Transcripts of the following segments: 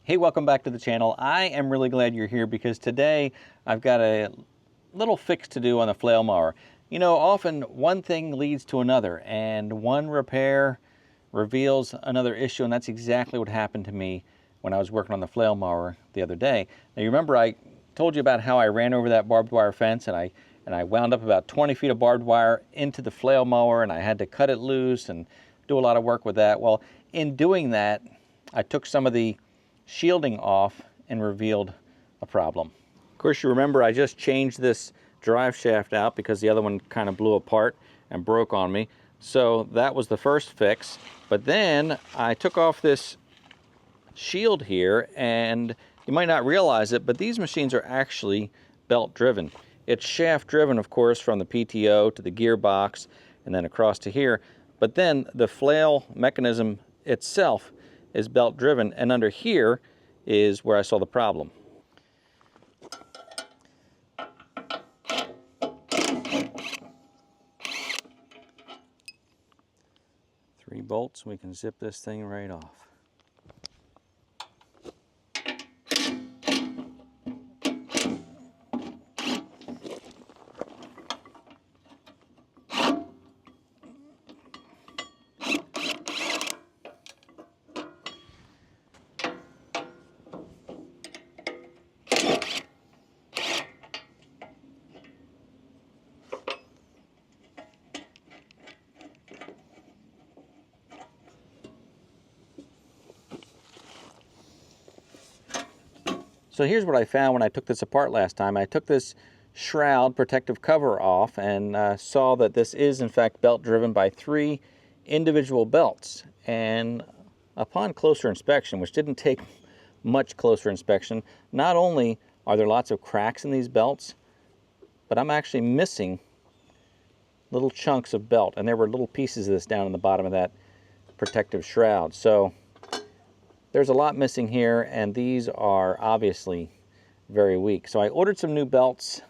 Hey, welcome back to the channel. I am really glad you're here because today I've got a little fix to do on the flail mower. You know, often one thing leads to another and one repair reveals another issue, and that's exactly what happened to me when I was working on the flail mower the other day. Now you remember I told you about how I ran over that barbed wire fence and I wound up about 20 feet of barbed wire into the flail mower, and I had to cut it loose and do a lot of work with that. Well, in doing that, I took some of the shielding off and revealed a problem. Of course, you remember I just changed this drive shaft out because the other one kind of blew apart and broke on me. So that was the first fix. But then I took off this shield here, and you might not realize it, but these machines are actually belt driven. It's shaft driven, of course, from the PTO to the gearbox and then across to here. But then the flail mechanism itself is belt driven, and under here is where I saw the problem. Three bolts, we can zip this thing right off. So here's what I found when I took this apart last time. I took this shroud protective cover off and saw that this is in fact belt driven by 3 individual belts. And upon closer inspection, which didn't take much closer inspection, not only are there lots of cracks in these belts, but I'm actually missing little chunks of belt. And there were little pieces of this down in the bottom of that protective shroud. So there's a lot missing here, and these are obviously very weak. So I ordered some new belts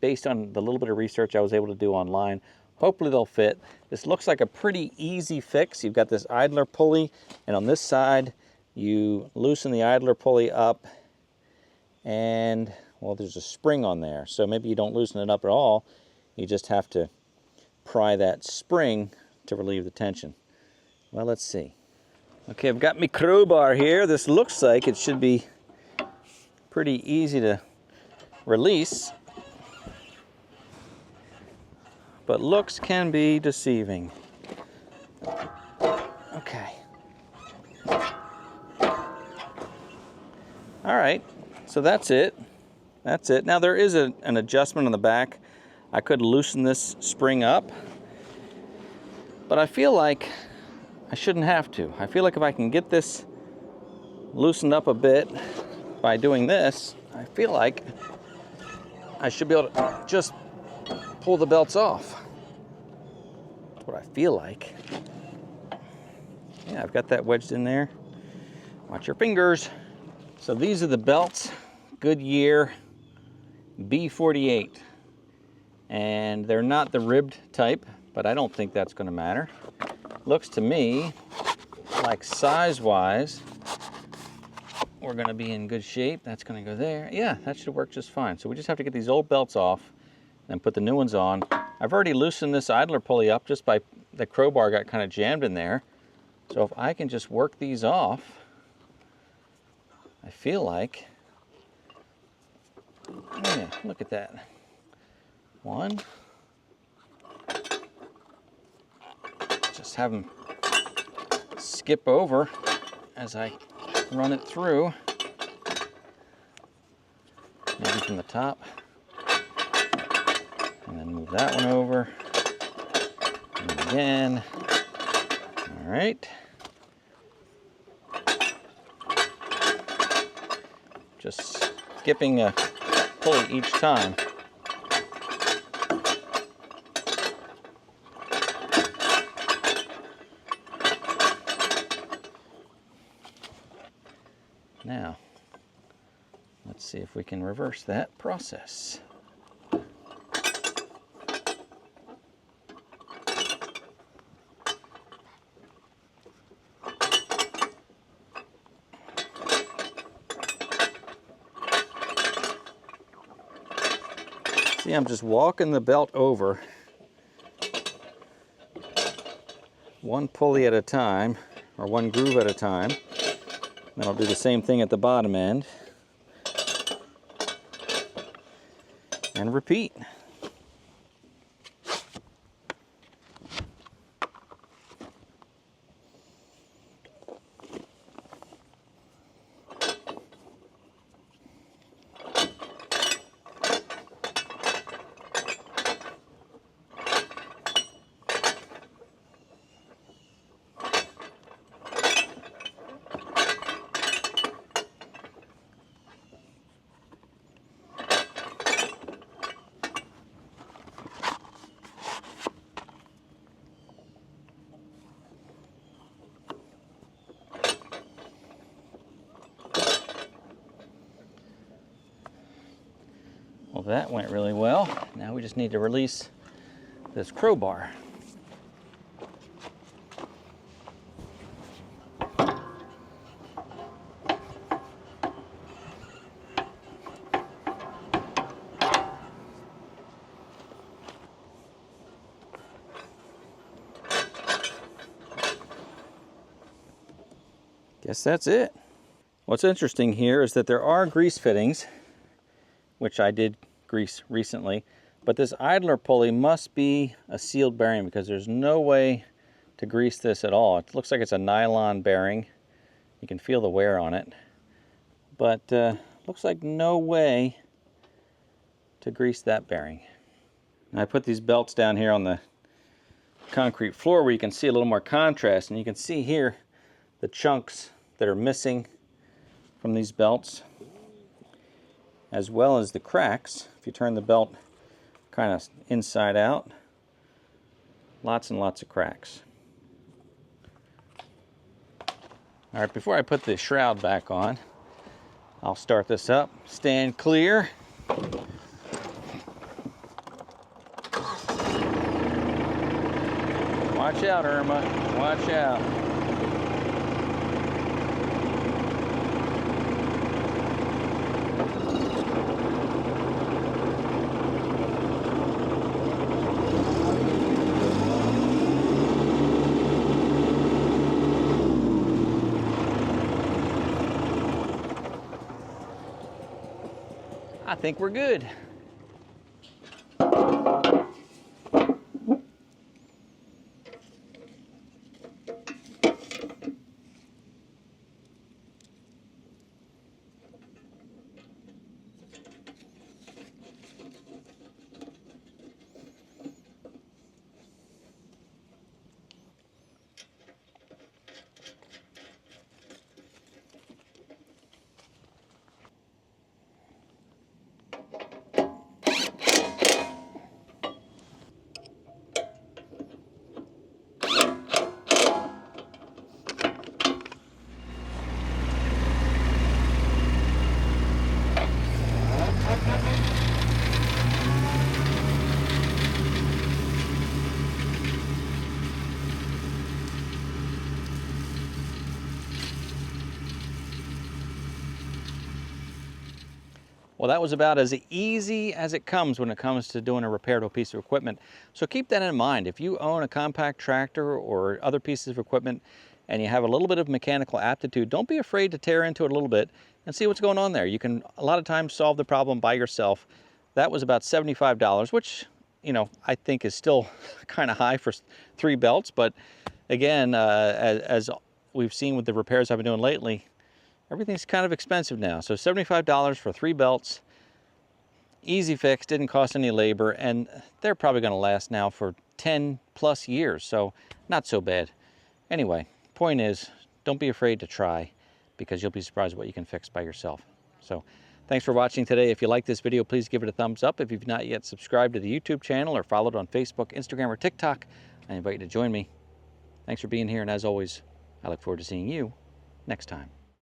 based on the little bit of research I was able to do online. Hopefully they'll fit. This looks like a pretty easy fix. You've got this idler pulley, and on this side you loosen the idler pulley up, and well, there's a spring on there. So maybe you don't loosen it up at all. You just have to pry that spring to relieve the tension. Well, let's see. Okay, I've got my crowbar here. This looks like it should be pretty easy to release, but looks can be deceiving. Okay. All right, so that's it. That's it. Now there is an adjustment on the back. I could loosen this spring up, but I feel like I shouldn't have to. I feel like if I can get this loosened up a bit by doing this, I feel like I should be able to just pull the belts off. That's what I feel like. Yeah, I've got that wedged in there. Watch your fingers. So these are the belts, Goodyear B48. And they're not the ribbed type, but I don't think that's going to matter. Looks to me like size-wise, we're going to be in good shape. That's going to go there. Yeah, that should work just fine. So we just have to get these old belts off and put the new ones on. I've already loosened this idler pulley up just by the crowbar got kind of jammed in there. So if I can just work these off, I feel like, yeah, look at that. One. Just have them skip over as I run it through, maybe from the top, and then move that one over, and again. All right. Just skipping a pulley each time. Now, let's see if we can reverse that process. See, I'm just walking the belt over one pulley at a time, or one groove at a time. Then I'll do the same thing at the bottom end. And repeat. Well, that went really well. Now we just need to release this crowbar. Guess that's it. What's interesting here is that there are grease fittings, which I did grease recently, but this idler pulley must be a sealed bearing because there's no way to grease this at all. It looks like it's a nylon bearing. You can feel the wear on it, but looks like no way to grease that bearing. Now I put these belts down here on the concrete floor where you can see a little more contrast, and you can see here the chunks that are missing from these belts, as well as the cracks. If you turn the belt kind of inside out, lots and lots of cracks. All right, before I put the shroud back on, I'll start this up. Stand clear. Watch out, Irma. Watch out. I think we're good. Well, that was about as easy as it comes when it comes to doing a repair to a piece of equipment. So keep that in mind. If you own a compact tractor or other pieces of equipment and you have a little bit of mechanical aptitude, don't be afraid to tear into it a little bit and see what's going on there. You can a lot of times solve the problem by yourself. That was about $75, which, you know, I think is still kind of high for 3 belts. But again, as we've seen with the repairs I've been doing lately, everything's kind of expensive now. So $75 for 3 belts, easy fix, didn't cost any labor, and they're probably gonna last now for 10 plus years, so not so bad. Anyway, point is, don't be afraid to try, because you'll be surprised what you can fix by yourself. So thanks for watching today. If you like this video, please give it a thumbs up. If you've not yet subscribed to the YouTube channel or followed on Facebook, Instagram, or TikTok, I invite you to join me. Thanks for being here, and as always, I look forward to seeing you next time.